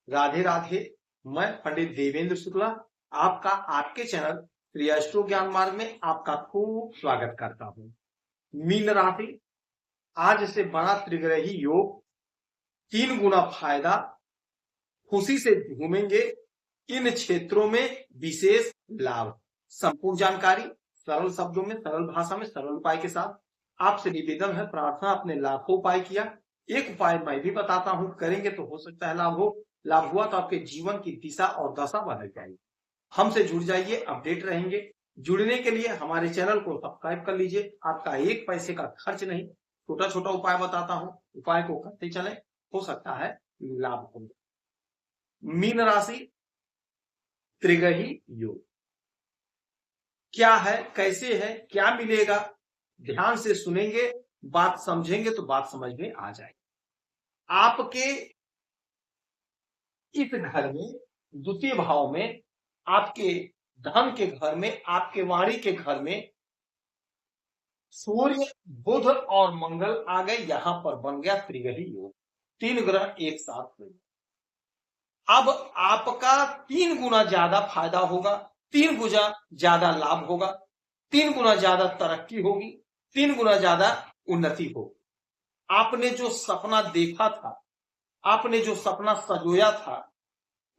राधे राधे। मैं पंडित देवेंद्र शुक्ला आपका आपके चैनल श्री ज्ञान मार्ग में आपका खूब स्वागत करता हूं। मीन राशि, आज से बड़ा त्रिग्रही योग, 3 गुना फायदा, खुशी से घूमेंगे, इन क्षेत्रों में विशेष लाभ। संपूर्ण जानकारी सरल शब्दों में, सरल भाषा में, सरल उपाय के साथ आपसे निवेदन है, प्रार्थना अपने लाखों उपाय किया, एक उपाय मैं भी बताता हूं, करेंगे तो हो सकता है लाभ हो। लाभ हुआ तो आपके जीवन की दिशा और दशा बदल जाएगी। हमसे जुड़ जाइए, अपडेट रहेंगे। जुड़ने के लिए हमारे चैनल को सब्सक्राइब कर लीजिए। आपका एक पैसे का खर्च नहीं, छोटा छोटा उपाय बताता हूं, उपाय को करते चले, हो सकता है लाभ हो। मीन राशि, त्रिग्रही योग क्या है, कैसे है, क्या मिलेगा, ध्यान से सुनेंगे, बात समझेंगे तो बात समझ में आ जाएगी। आपके इस घर में द्वितीय भाव में, आपके धन के घर में, आपके वाणी के घर में सूर्य, बुध और मंगल आ गए। यहां पर बन गया त्रिग्रही योग, 3 ग्रह एक साथ हुए। अब आपका 3 गुना ज्यादा फायदा होगा, 3 गुना ज्यादा लाभ होगा, 3 गुना ज्यादा तरक्की होगी, 3 गुना ज्यादा उन्नति होगी। आपने जो सपना देखा था, आपने जो सपना सजोया था,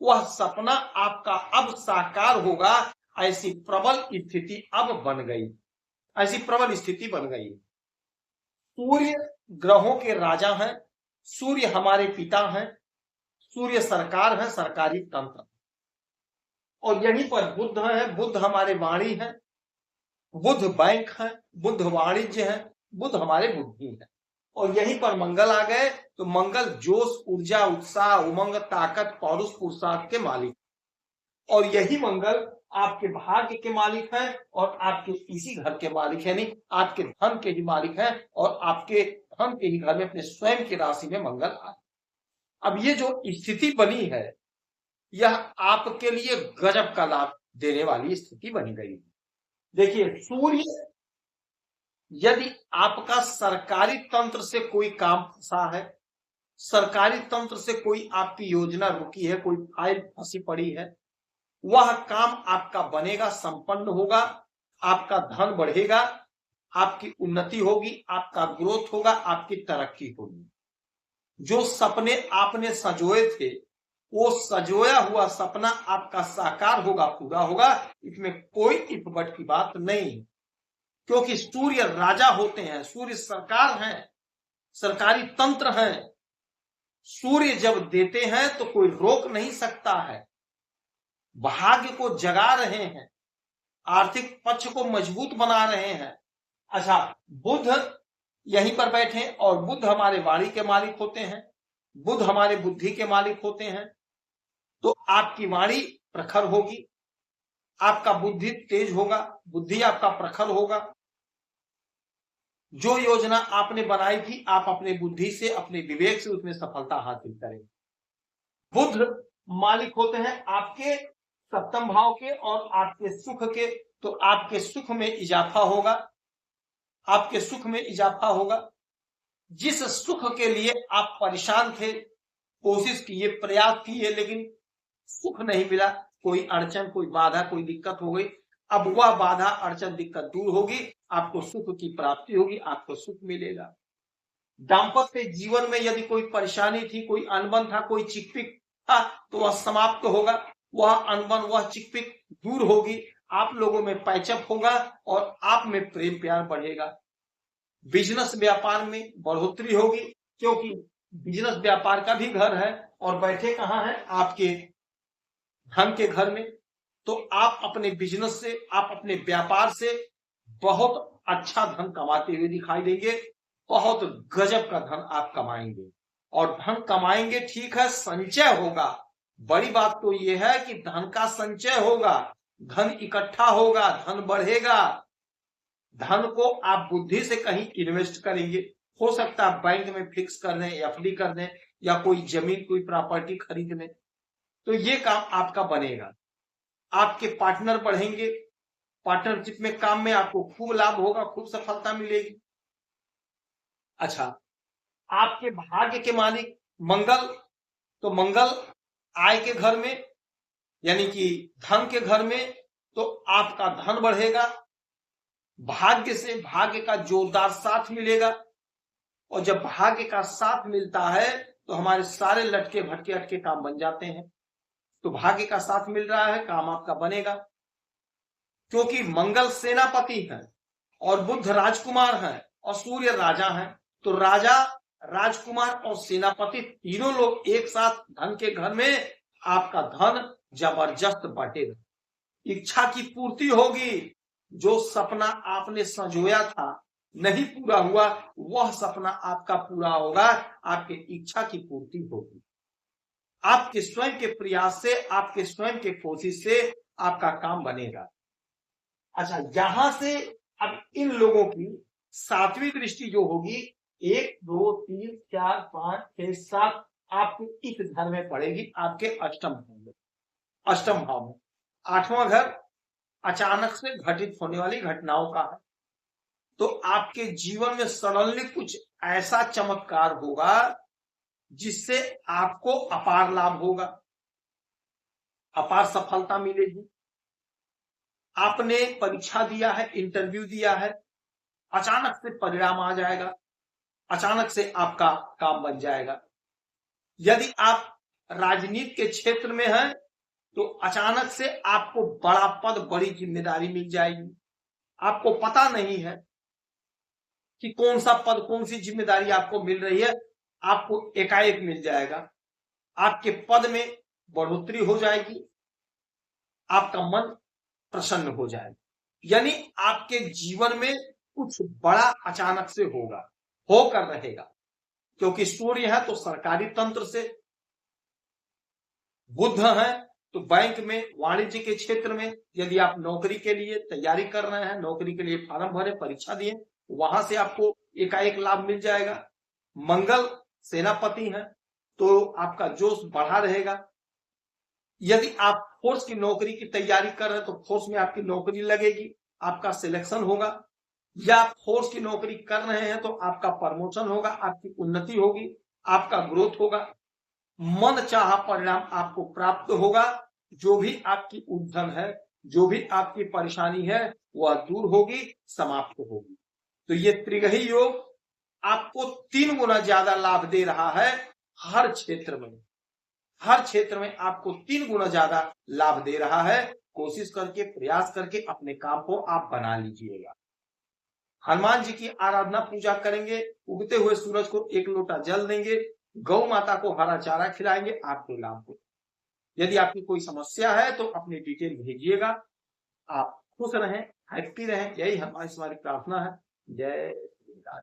वह सपना आपका अब साकार होगा। ऐसी प्रबल स्थिति अब बन गई, ऐसी प्रबल स्थिति बन गई। सूर्य ग्रहों के राजा हैं, सूर्य हमारे पिता हैं, सूर्य सरकार है, सरकारी तंत्र, और यहीं पर बुध है, बुध हमारे वाणी है, बुध बैंक है, बुध वाणिज्य है, बुध हमारे बुद्धि है, और यहीं पर मंगल आ गए तो मंगल जोश, ऊर्जा, उत्साह, उमंग, ताकत, पौरुष, पुरुषार्थ के मालिक, और यही मंगल आपके भाग्य के मालिक हैं और आपके इसी घर के मालिक है, नहीं आपके धन के ही मालिक हैं, और आपके धन के ही घर में अपने स्वयं की राशि में मंगल आए। अब ये जो स्थिति बनी है, यह आपके लिए गजब का लाभ देने वाली स्थिति बन गई। देखिए, सूर्य यदि आपका सरकारी तंत्र से कोई काम फंसा है, सरकारी तंत्र से कोई आपकी योजना रुकी है, कोई फाइल फंसी पड़ी है, वह काम आपका बनेगा, संपन्न होगा, आपका धन बढ़ेगा, आपकी उन्नति होगी, आपका ग्रोथ होगा, आपकी तरक्की होगी। जो सपने आपने सजोए थे, वो सजोया हुआ सपना आपका साकार होगा, पूरा होगा, इसमें कोई इफ बट की बात नहीं, क्योंकि सूर्य राजा होते हैं, सूर्य सरकार हैं, सरकारी तंत्र हैं। सूर्य जब देते हैं तो कोई रोक नहीं सकता है। भाग्य को जगा रहे हैं, आर्थिक पक्ष को मजबूत बना रहे हैं। अच्छा, बुध यहीं पर बैठे, और बुध हमारे वाणी के मालिक होते हैं, बुध हमारे बुद्धि के मालिक होते हैं, तो आपकी वाणी प्रखर होगी, आपका बुद्धि तेज होगा, बुद्धि आपका प्रखर होगा। जो योजना आपने बनाई थी, आप अपने बुद्धि से, अपने विवेक से उसमें सफलता हासिल करेंगे। बुध मालिक होते हैं आपके सप्तम भाव के और आपके सुख के, तो आपके सुख में इजाफा होगा, आपके सुख में इजाफा होगा। जिस सुख के लिए आप परेशान थे, कोशिश किए, प्रयास किए, लेकिन सुख नहीं मिला, कोई अड़चन, कोई बाधा, कोई दिक्कत हो गई, अब वह बाधा, अड़चन, दिक्कत दूर होगी, आपको सुख की प्राप्ति होगी, आपको सुख मिलेगा। दाम्पत्य जीवन में यदि कोई परेशानी थी, कोई अनबन था, कोई चिकपिक था, तो वह समाप्त होगा, वह अनबन, वह चिकपिक दूर होगी, आप लोगों में पैचअप होगा और आप में प्रेम प्यार बढ़ेगा। बिजनेस व्यापार में बढ़ोतरी होगी, क्योंकि बिजनेस व्यापार का भी घर है, और बैठे कहां है, आपके धन के घर में, तो आप अपने बिजनेस से, आप अपने व्यापार से बहुत अच्छा धन कमाते हुए दिखाई देंगे, बहुत गजब का धन आप कमाएंगे। और धन कमाएंगे, ठीक है, संचय होगा। बड़ी बात तो यह है कि धन का संचय होगा, धन इकट्ठा होगा, धन बढ़ेगा। धन को आप बुद्धि से कहीं इन्वेस्ट करेंगे, हो सकता है बैंक में फिक्स कर दें, एफडी कर दें, या कोई जमीन, कोई प्रॉपर्टी खरीद लें, तो ये काम आपका बनेगा। आपके पार्टनर बढ़ेंगे, पार्टनरशिप में काम में आपको खूब लाभ होगा, खूब सफलता मिलेगी। अच्छा, आपके भाग्य के मालिक मंगल, तो मंगल आय के घर में, यानी कि धन के घर में, तो आपका धन बढ़ेगा, भाग्य से भाग्य का जोरदार साथ मिलेगा। और जब भाग्य का साथ मिलता है तो हमारे सारे लटके भटके अटके काम बन जाते हैं। तो भाग्य का साथ मिल रहा है, काम आपका बनेगा, क्योंकि मंगल सेनापति है और बुध राजकुमार है और सूर्य राजा है। तो राजा, राजकुमार और सेनापति तीनों लोग एक साथ धन के घर में, आपका धन जबरदस्त बढ़ेगा, इच्छा की पूर्ति होगी। जो सपना आपने संजोया था नहीं पूरा हुआ, वह सपना आपका पूरा होगा, आपके इच्छा की पूर्ति होगी। आपके स्वयं के प्रयास से, आपके स्वयं के कोशिश से आपका काम बनेगा। अच्छा, यहां से अब इन लोगों की सातवीं दृष्टि जो होगी, 1 2 3 4 5 6 7 आपके इस घर में पड़ेगी, आपके अष्टम भाव में, अष्टम भाव में। 8वां घर अचानक से घटित होने वाली घटनाओं का है। तो आपके जीवन में सडनली कुछ ऐसा चमत्कार होगा जिससे आपको अपार लाभ होगा, अपार सफलता मिलेगी। आपने परीक्षा दिया है, इंटरव्यू दिया है, अचानक से परिणाम आ जाएगा, अचानक से आपका काम बन जाएगा। यदि आप राजनीति के क्षेत्र में हैं तो अचानक से आपको बड़ा पद, बड़ी जिम्मेदारी मिल जाएगी। आपको पता नहीं है कि कौन सा पद, कौन सी जिम्मेदारी आपको मिल रही है, आपको एकाएक मिल जाएगा। आपके पद में बढ़ोतरी हो जाएगी, आपका मन प्रसन्न हो जाएगा। यानी आपके जीवन में कुछ बड़ा अचानक से होगा, होकर रहेगा, क्योंकि सूर्य है तो सरकारी तंत्र से, बुध है तो बैंक में, वाणिज्य के क्षेत्र में, यदि आप नौकरी के लिए तैयारी कर रहे हैं, नौकरी के लिए फार्म भरे, परीक्षा दिए, वहां से आपको एकाएक लाभ मिल जाएगा। मंगल सेनापति है तो आपका जोश बढ़ा रहेगा। यदि आप फोर्स की नौकरी की तैयारी कर रहे हैं तो फोर्स में आपकी नौकरी लगेगी, आपका सिलेक्शन होगा। या आप फोर्स की नौकरी कर रहे हैं तो आपका प्रमोशन होगा, आपकी उन्नति होगी, आपका ग्रोथ होगा, मन चाहा परिणाम आपको प्राप्त होगा। जो भी आपकी उलझन है, जो भी आपकी परेशानी है, वह दूर होगी, समाप्त होगी। तो ये त्रिग्रही योग आपको 3 गुना ज्यादा लाभ दे रहा है। हर क्षेत्र में, हर क्षेत्र में आपको 3 गुना ज्यादा लाभ दे रहा है। कोशिश करके, प्रयास करके अपने काम को आप बना लीजिएगा। हनुमान जी की आराधना पूजा करेंगे, उगते हुए सूरज को 1 लोटा जल देंगे, गौ माता को हरा चारा खिलाएंगे, आपको लाभ हो। यदि आपकी कोई समस्या है तो अपनी डिटेल भेजिएगा। आप खुश रहें, हैप्पी रहें, यही हमारी प्रार्थना है। जय